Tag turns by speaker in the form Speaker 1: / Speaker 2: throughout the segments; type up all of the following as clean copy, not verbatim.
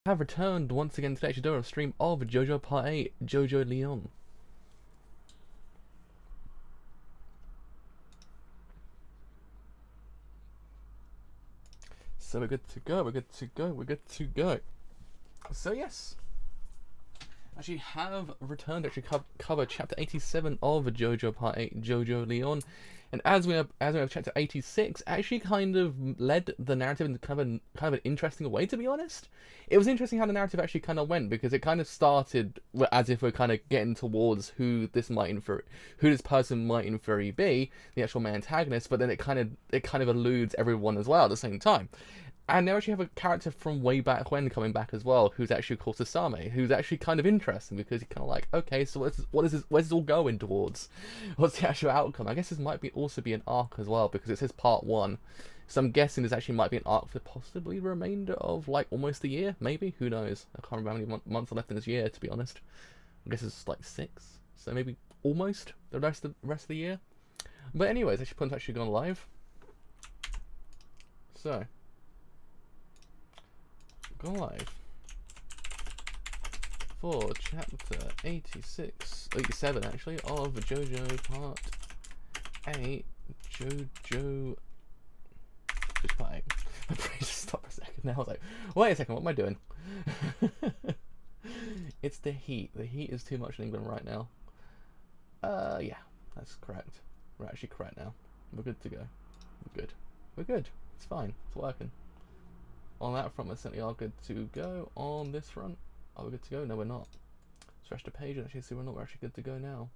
Speaker 1: Have returned once again today to do a stream of JoJo Part 8, Jojolion. So we're good to go, we're good to go, we're good to go. So yes, actually have returned to actually cover chapter 87 of JoJo Part 8, Jojolion. And as we have chapter 86, actually kind of led the narrative in kind of an interesting way, to be honest. It was interesting how the narrative actually kind of went, because it kind of started as if we're kind of getting towards who this person might in theory be, the actual main antagonist, but then it kind of eludes everyone as well at the same time. And now actually have a character from way back when coming back as well, who's actually of course Asame, who's actually kind of interesting, because you're kind of like, okay, so where's this all going towards? What's the actual outcome? I guess this might also be an arc as well, because it says part 1. So I'm guessing this actually might be an arc for possibly the remainder of like almost a year, maybe? Who knows? I can't remember how many months are left in this year, to be honest. I guess it's like 6, so maybe almost the rest of the year. But anyways, actually actually gone live. So go live for chapter 87 actually of JoJo Part 8, JoJo just Part 8. My brain just stopped for a second now. I was like, wait a second, what am I doing? It's the heat. The heat is too much in England right now. Yeah, that's correct. We're actually correct now. We're good to go. We're good. We're good. It's fine. It's working. On that front, we're certainly are good to go. On this front, are we good to go? No, we're not. Let's refresh the page and actually see we're actually good to go now.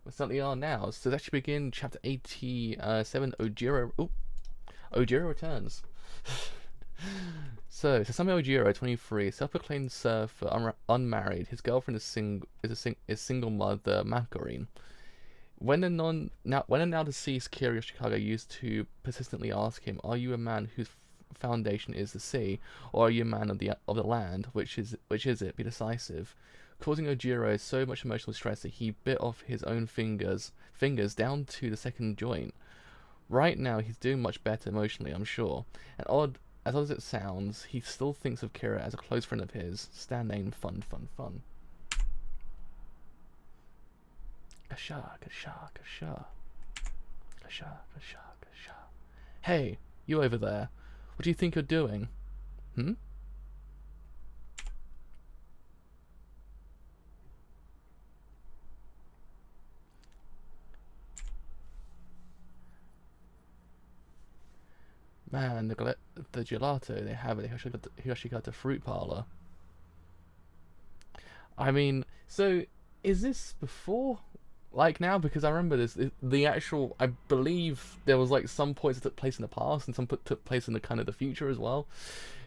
Speaker 1: We certainly are now. So let's actually begin chapter 87. Ojiro returns. So Sasami Ojiro, 23, self-proclaimed surfer, unmarried. His girlfriend is single mother Makarine. When a now deceased Kira Yoshikaga used to persistently ask him, "Are you a man whose foundation is the sea, or are you a man of the land? Which is it? Be decisive." Causing Ojiro so much emotional stress that he bit off his own fingers down to the second joint. Right now, he's doing much better emotionally, I'm sure. And as odd as it sounds, he still thinks of Kira as a close friend of his. Stand name fun. Kasha. Hey, you over there. What do you think you're doing? Man, the gelato they have at the Hiroshikata fruit parlor. I mean, so is this before? Like now? Because I remember the actual, I believe there was like some points that took place in the past and some took place in the kind of the future as well.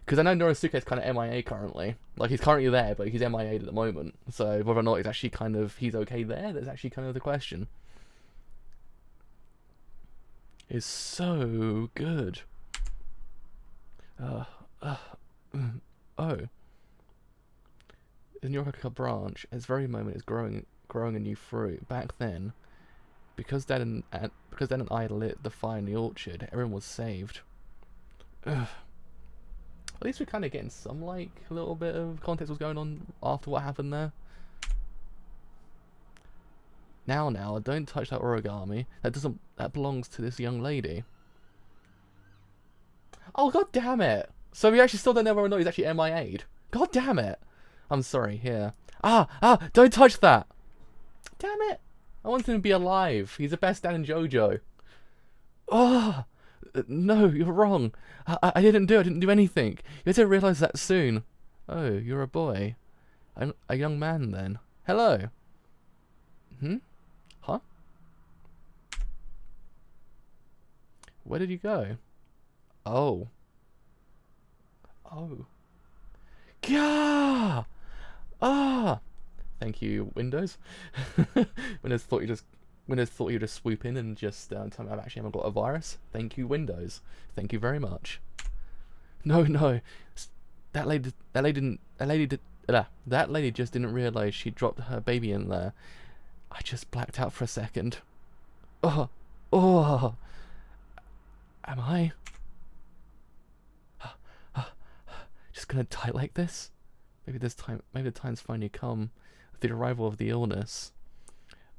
Speaker 1: Because I know Norisuke is kind of MIA currently. Like he's currently there, but he's MIA at the moment. So whether or not he's okay there, that's actually kind of the question. It's so good. Oh. The Nyoka branch, at this very moment, is growing a new fruit. Back then, because Dad and I lit the fire in the orchard, everyone was saved. Ugh. At least we're kind of getting some, like, a little bit of context what's going on after what happened there. Now, don't touch that origami. That belongs to this young lady. Oh, god damn it! So we actually still don't know whether or not he's actually MIA'd. God damn it! I'm sorry, here. Don't touch that! Damn it! I want him to be alive. He's the best dad in JoJo. Oh! No, you're wrong. I didn't do anything. You had to realise that soon. Oh, you're a boy. I'm a young man then. Hello. Huh? Where did you go? Oh. Gah! Thank you, Windows. Windows thought you just swoop in and just tell me I actually haven't got a virus. Thank you, Windows. Thank you very much. No. That lady just didn't realise she dropped her baby in there. I just blacked out for a second. Oh. Am I? Just gonna die like this? Maybe the time's finally come with the arrival of the illness.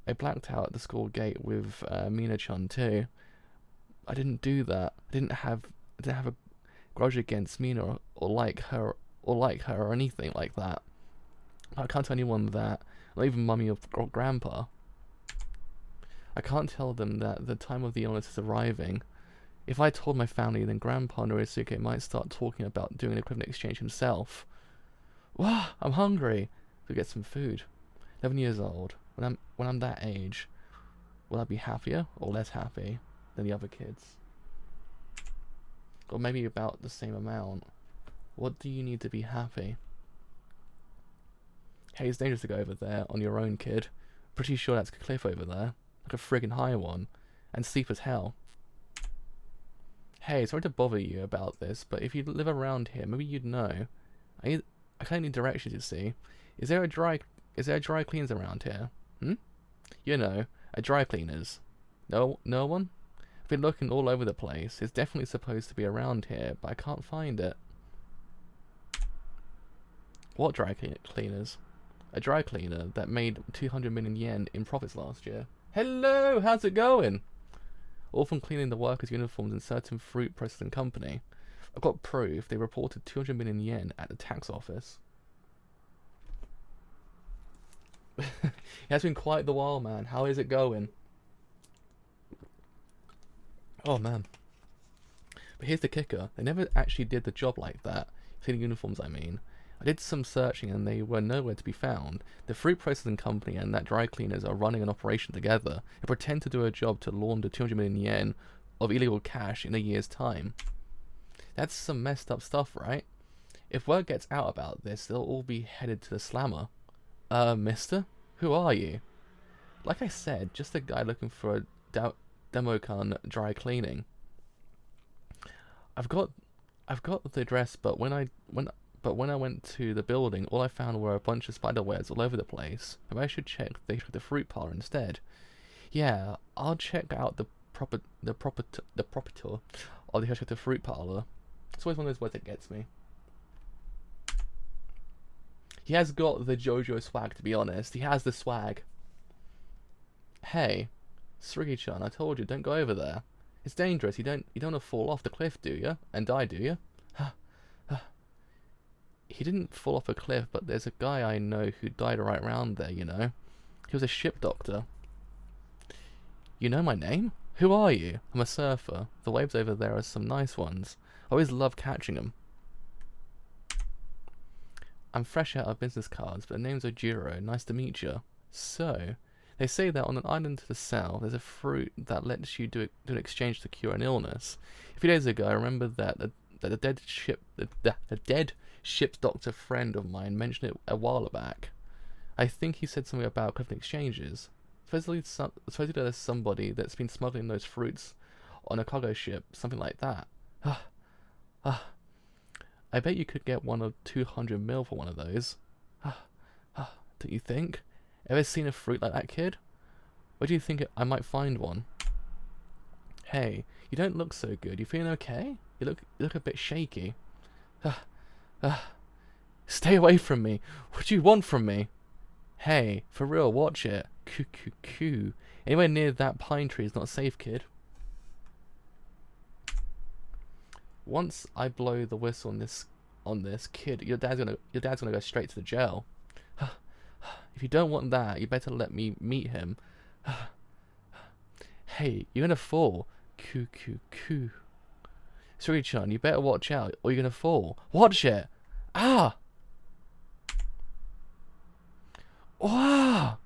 Speaker 1: I blacked out at the school gate with Mina-chan too. I didn't do that. I didn't have a grudge against Mina or like her or anything like that. I can't tell anyone that, not even Mummy or Grandpa. I can't tell them that the time of the illness is arriving. If I told my family, then Grandpa Norisuke might start talking about doing an equivalent exchange himself. Wow, I'm hungry. To get some food. 11 years old. When I'm that age, will I be happier or less happy than the other kids? Or maybe about the same amount. What do you need to be happy? Hey, it's dangerous to go over there on your own, kid. Pretty sure that's a cliff over there. Like a friggin' high one. And steep as hell. Hey, sorry to bother you about this, but if you live around here, maybe you'd know. I kinda need directions, you see. Is there a dry cleaners around here? You know, a dry cleaners. No one? I've been looking all over the place. It's definitely supposed to be around here, but I can't find it. What dry cleaners? A dry cleaner that made 200 million yen in profits last year. Hello, how's it going? All from cleaning the workers' uniforms in certain fruit processing company. I've got proof they reported 200 million yen at the tax office. It has been quite the while, man. How is it going? Oh, man. But here's the kicker. They never actually did the job like that. Cleaning uniforms, I mean. I did some searching and they were nowhere to be found. The fruit processing company and that dry cleaners are running an operation together. They pretend to do a job to launder 200 million yen of illegal cash in a year's time. That's some messed up stuff, right? If word gets out about this, they'll all be headed to the slammer. Mister? Who are you? Like I said, just a guy looking for a Democon dry cleaning. I've got the address, but when I went to the building, all I found were a bunch of spider webs all over the place. Maybe I should check the fruit parlor instead. Yeah, I'll check out the proper tour. I'll check the fruit parlor. It's always one of those words that gets me. He has got the JoJo swag, to be honest. He has the swag. Hey, Srigi-chan, I told you, don't go over there. It's dangerous. You don't want to fall off the cliff, do you? And die, do you? He didn't fall off a cliff, but there's a guy I know who died right around there, you know. He was a ship doctor. You know my name? Who are you? I'm a surfer. The waves over there are some nice ones. I always love catching them. I'm fresh out of business cards, but the name's Ojiro. Nice to meet you. So, they say that on an island to the south, there's a fruit that lets you do an exchange to cure an illness. A few days ago, I remember that the dead ship's doctor friend of mine mentioned it a while back. I think he said something about equivalent exchanges. Supposedly there's somebody that's been smuggling those fruits on a cargo ship, something like that. I bet you could get 1 or 200 mil for one of those. Don't you think? Ever seen a fruit like that, kid? Where do you think I might find one? Hey, you don't look so good. You feeling okay? You look a bit shaky. Stay away from me. What do you want from me? Hey, for real, watch it. Coo. Anywhere near that pine tree is not safe, kid. Once I blow the whistle on this kid, your dad's gonna go straight to the jail. If you don't want that, you better let me meet him. Hey, you're gonna fall. Coo. Suri-chan, you better watch out, or you're gonna fall. Watch it. Ah. Wow.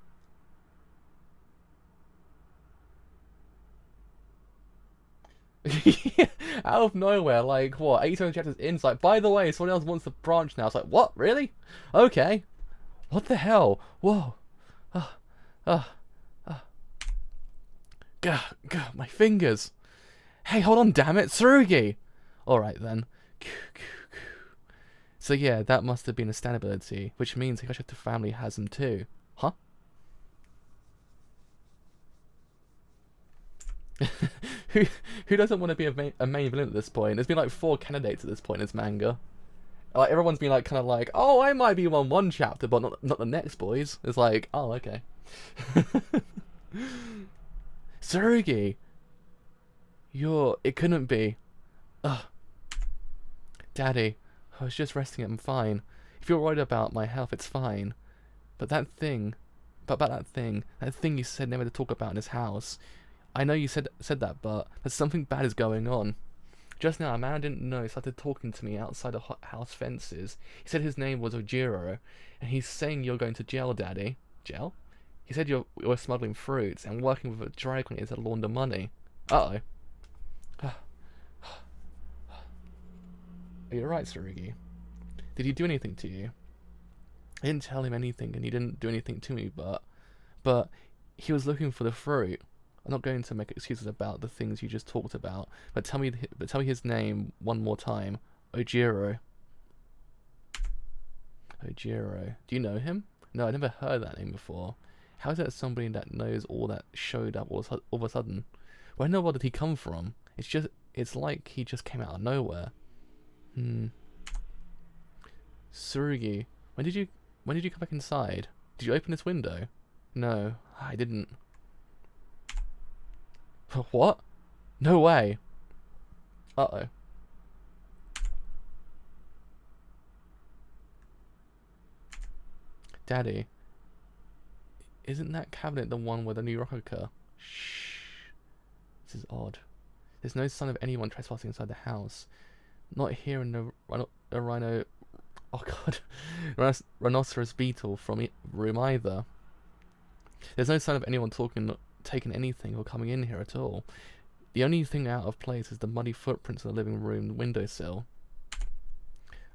Speaker 1: Out of nowhere, like, what, 87 chapters in, it's like, by the way, someone else wants to branch now. It's like, what, really? Okay. What the hell? Whoa. Gah, my fingers. Hey, hold on, damn it, Tsurugi! Alright then. So yeah, that must have been a stat ability, which means Higashio's family has them too. Huh? Who doesn't want to be a main villain at this point? There's been like 4 candidates at this point in this manga. Like everyone's been like kind of like, oh, I might be on one chapter, but not the next, boys. It's like, oh, okay. Tsurugi, it couldn't be. Ugh. Daddy, I was just resting. I'm fine. If you're worried about my health, it's fine. But that thing you said never to talk about in his house. I know you said that, but there's something bad is going on. Just now, a man I didn't know started talking to me outside the house fences. He said his name was Ojiro, and he's saying you're going to jail, Daddy. Jail? He said you're smuggling fruits and working with a dry cleaner to launder money. Uh-oh. Are you alright, Tsurugi? Did he do anything to you? I didn't tell him anything, and he didn't do anything to me, but he was looking for the fruit. I'm not going to make excuses about the things you just talked about, but tell me his name one more time. Ojiro. Ojiro. Do you know him? No, I never heard that name before. How is that somebody that knows all that showed up all of a sudden? Where in the world did he come from? It's like he just came out of nowhere. Tsurugi, when did you come back inside? Did you open this window? No, I didn't. What? No way. Uh-oh. Daddy, isn't that cabinet the one with the new rocker? Shh. This is odd. There's no sign of anyone trespassing inside the house. Not hearing a rhino... Oh god. Rhinoceros beetle from room either. There's no sign of anyone taking anything or coming in here at all. The only thing out of place is the muddy footprints on the living room windowsill.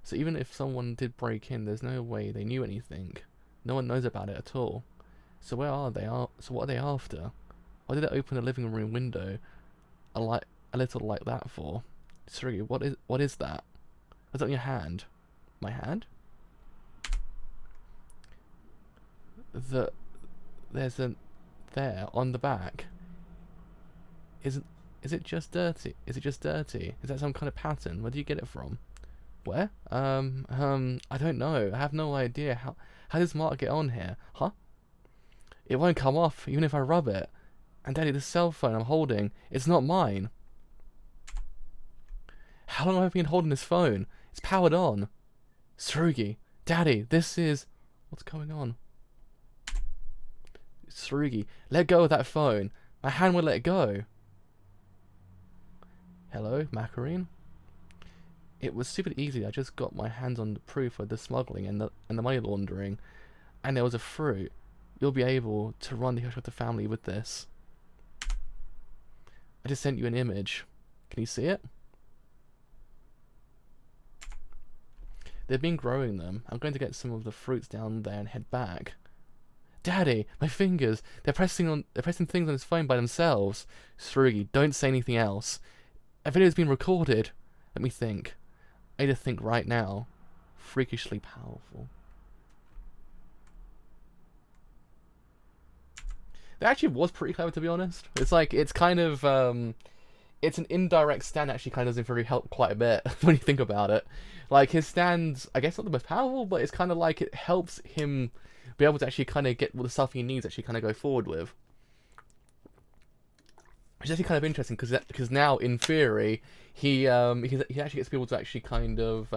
Speaker 1: So even if someone did break in, there's no way they knew anything. No one knows about it at all. So where are they? So what are they after? Why did they open the living room window a little like that for? Tsurugi, what is that? What's that on your hand? My hand? There's there on the back. Is it just dirty? Is it just dirty? Is that some kind of pattern? Where do you get it from? Where? I don't know. I have no idea. How does Mark get on here? Huh? It won't come off even if I rub it. And Daddy, the cell phone I'm holding, it's not mine. How long have I been holding this phone? It's powered on. Tsurugi, Daddy, this is... What's going on? Tsurugi, let go of that phone. My hand will let go. Hello, Macarene? It was super easy. I just got my hands on the proof of the smuggling and the money laundering. And there was a fruit. You'll be able to run the Jojolion family with this. I just sent you an image. Can you see it? They've been growing them. I'm going to get some of the fruits down there and head back. Daddy, my fingers. They're pressing things on his phone by themselves. Tsurugi, don't say anything else. A video's been recorded. Let me think. I need to think right now. Freakishly powerful. That actually was pretty clever, to be honest. It's like, it's kind of, it's an indirect stand actually kind of doesn't really help quite a bit when you think about it. Like, his stand's, I guess, not the most powerful, but it's kind of like it helps him be able to actually kind of get all the stuff he needs actually kind of go forward with. Which is actually kind of interesting, because now, in theory, he actually gets people to actually kind of,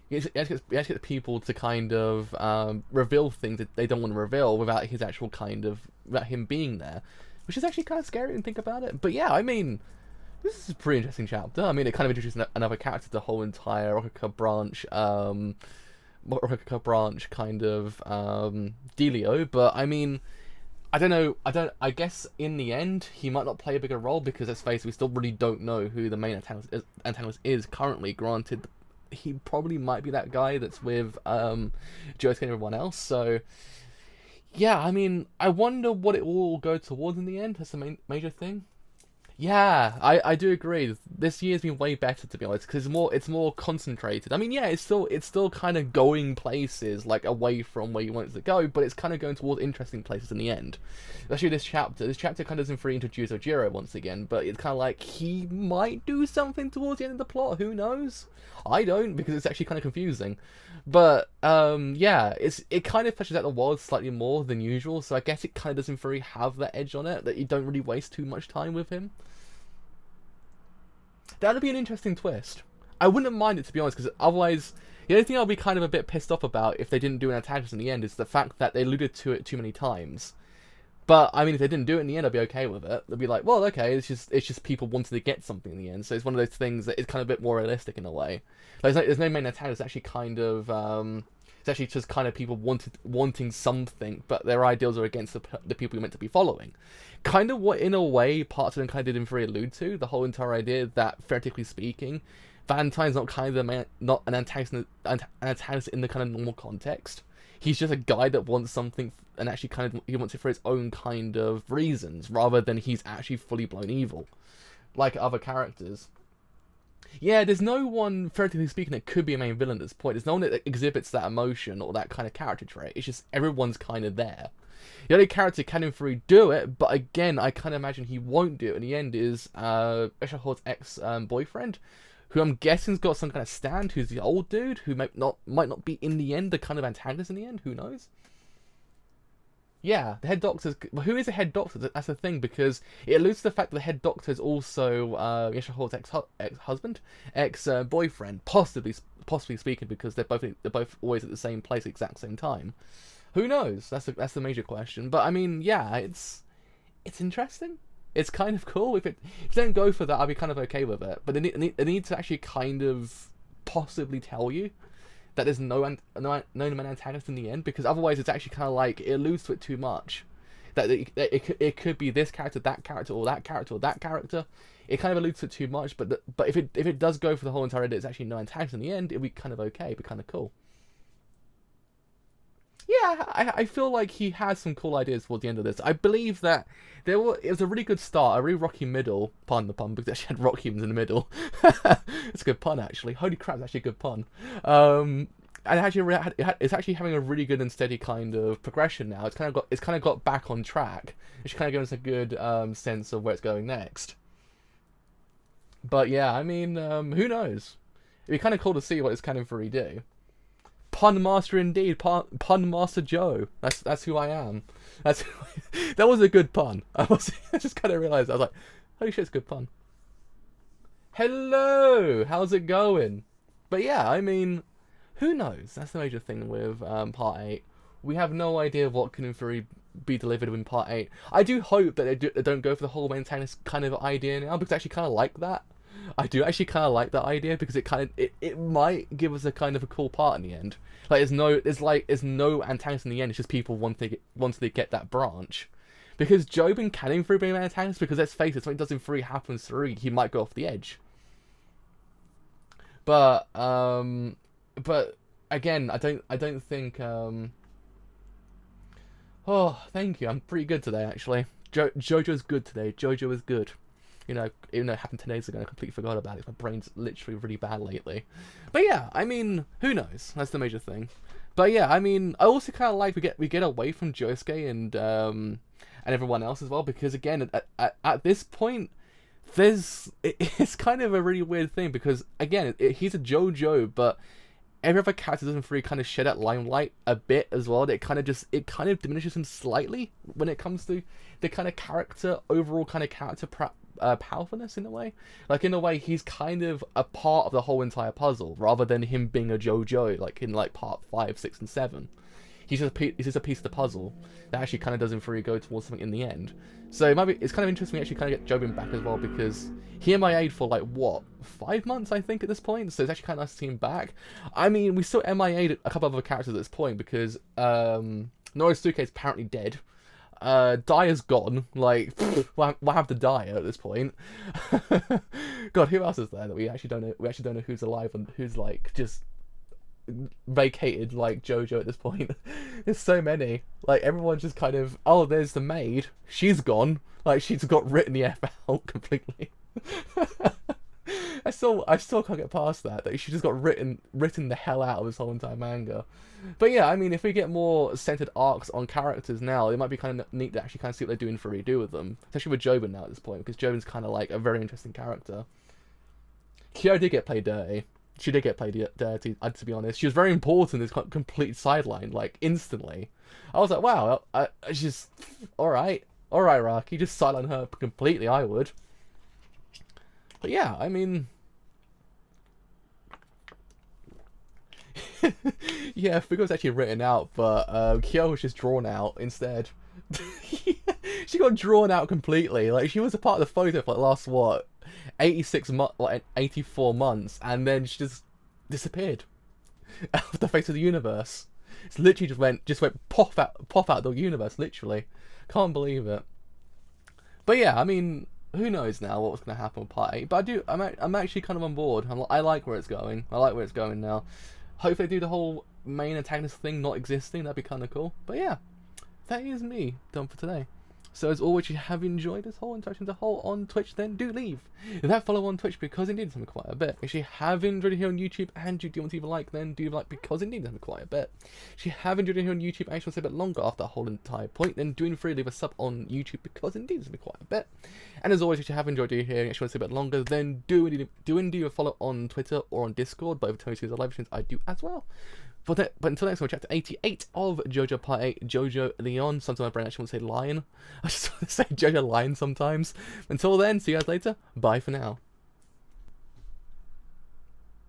Speaker 1: he actually gets people to kind of reveal things that they don't want to reveal without his actual kind of, without him being there. Which is actually kind of scary when you think about it. But yeah, I mean, this is a pretty interesting chapter. I mean, it kind of introduces another character to the whole entire Rokuka branch kind of dealio. But I mean, I don't know. I guess in the end, he might not play a bigger role because, let's face it, we still really don't know who the main antagonist is currently. Granted, he probably might be that guy that's with Josuke and everyone else. So yeah, I mean, I wonder what it will go towards in the end. That's the major thing. Yeah, I do agree. This year's been way better, to be honest, because it's more concentrated. I mean, yeah, it's still kind of going places like away from where you want it to go, but it's kind of going towards interesting places in the end. Especially this chapter. This chapter kind of doesn't free introduce Ojiro once again, but it's kind of like he might do something towards the end of the plot. Who knows? I don't, because it's actually kind of confusing. But yeah, it kind of fleshes out the world slightly more than usual, so I guess it kind of doesn't really have that edge on it that you don't really waste too much time with him. That'd be an interesting twist. I wouldn't mind it, to be honest, because otherwise, the only thing I'll be kind of a bit pissed off about if they didn't do an antagonist in the end is the fact that they alluded to it too many times. But I mean, if they didn't do it in the end, I'd be okay with it. They'd be like, well, okay, it's just people wanting to get something in the end. So it's one of those things that is kind of a bit more realistic in a way. Like, there's no main antagonist. It's actually kind of it's actually just kind of people wanting something, but their ideals are against the people you're meant to be following. Kind of what, in a way, parts of them kind of didn't really allude to the whole entire idea that, theoretically speaking, Valentine's not kind of the man, not an antagonist in the kind of normal context. He's just a guy that wants something, and actually kind of he wants it for his own kind of reasons, rather than he's actually fully blown evil, like other characters. Yeah, there's no one, theoretically speaking, that could be a main villain at this point. There's no one that exhibits that emotion or that kind of character trait. It's just everyone's kind of there. The only character can in theory do it, but again, I kind of imagine he won't do it in the end, is Escherhort's ex-boyfriend, who I'm guessing's got some kind of stand, who's the old dude, who might not be in the end the kind of antagonist in the end, who knows? Yeah, the head doctor. Who is the head doctor? That's the thing, because it alludes to the fact that the head doctor is also Escherhort's ex-husband, ex-boyfriend, possibly speaking, because they're both always at the same place at the exact same time. Who knows? That's the major question. But I mean, yeah, it's interesting. It's kind of cool. If they don't go for that, I'd be kind of okay with it. But they need to actually kind of possibly tell you that there's no main antagonist in the end, because otherwise it's actually kind of like it alludes to it too much. That it could be this character, that character, or that character, or that character. It kind of alludes to it too much. But if it does go for the whole entire idea, it's actually no antagonist in the end. It'd be kind of okay. It'd be kind of cool. Yeah, I feel like he has some cool ideas towards the end of this. I believe that it was a really good start, a really rocky middle, pardon the pun, because it actually had rock humans in the middle. It's a good pun, actually. Holy crap, it's actually a good pun. And it's actually having a really good and steady kind of progression now. It's kind of got back on track, which kind of gives us a good sense of where it's going next. But yeah, I mean, who knows? It'd be kind of cool to see what it's kind of really do. Pun master indeed, pun master Joe. That's who I am. That was a good pun. I just kind of realized, I was like, holy shit, it's a good pun. Hello, how's it going? But yeah, I mean, who knows? That's the major thing with part 8. We have no idea what can in theory be delivered in part 8. I do hope that they don't go for the whole antagonist kind of idea now, because I actually kind of like that. I do actually kind of like that idea, because it might give us a kind of a cool part in the end. Like there's no antagonist in the end. It's just people wanting to get that branch. Because Job and Canning through being an antagonist, because let's face it, something does in 3 happens 3, he might go off the edge. But again, I don't think oh, thank you. I'm pretty good today, actually. JoJo's good today. JoJo is good. You know, even though it happened 10 days ago, I completely forgot about it. My brain's literally really bad lately. But yeah, I mean, who knows? That's the major thing. But yeah, I mean, I also kind of like we get away from Josuke and everyone else as well, because again, at this point, it's kind of a really weird thing, because again, he's a JoJo, but every other character doesn't really kind of shed that limelight a bit as well. It kind of diminishes him slightly when it comes to the kind of overall kind of character powerfulness in a way. Like, in a way, he's kind of a part of the whole entire puzzle, rather than him being a JoJo, like in like part 5, 6, and 7. He's just a piece of the puzzle that actually kind of doesn't really go towards something in the end. So it's kind of interesting to actually kind of get Jobin back as well, because he MIA'd for like, what, 5 months, I think, at this point? So it's actually kind of nice to see him back. I mean, we still MIA'd a couple of other characters at this point, because Norisuke is apparently dead. Dia's gone. Like, what happened to Dia at this point? God, who else is there that we actually don't know? We actually don't know who's alive and who's like just vacated like JoJo at this point. There's so many. Like everyone's just kind of, oh, there's the maid. She's gone. Like she's got written the F out completely. I still can't get past that she just got written the hell out of this whole entire manga. But yeah, I mean, if we get more centered arcs on characters now, it might be kind of neat to actually kind of see what they're doing for redo with them, especially with Jobin now at this point, because Jobin's kind of like a very interesting character. Kyo did get played dirty. She did get played dirty, to be honest. She was very important, this complete sideline, like, instantly. I was like, wow, I just... Alright, Rocky, just sideline her completely, I would. But yeah, I mean... yeah, Fugo was actually written out, but Kyo was just drawn out instead. She got drawn out completely. Like, she was a part of the photo for, like, last, what, 84 months, and then she just disappeared out of the face of the universe. It's literally just went pop out the universe, literally. Can't believe it. But yeah, I mean, who knows now what's going to happen with Part 8, but I'm actually kind of on board. I like where it's going. I like where it's going now. Hopefully they do the whole main antagonist thing not existing. That'd be kind of cool. But yeah, that is me done for today. So as always, if you have enjoyed this whole interaction as a whole on Twitch, then do leave that follow on Twitch, because indeed it's something quite a bit. If you have enjoyed it here on YouTube and you do want to leave a like, then do like, because indeed it's something quite a bit. If you have enjoyed it here on YouTube and you want to stay a bit longer after the whole entire point, then do free leave a sub on YouTube, because indeed it's something quite a bit. And as always, if you have enjoyed it here and you actually want to stay a bit longer, then do indeed a follow on Twitter or on Discord. Both Tony sees the live streams I do as well. But until next time, chapter 88 of JoJo Part 8, Jojolion. Sometimes my brain actually wants to say lion. I just want to say JoJo lion sometimes. Until then, see you guys later. Bye for now.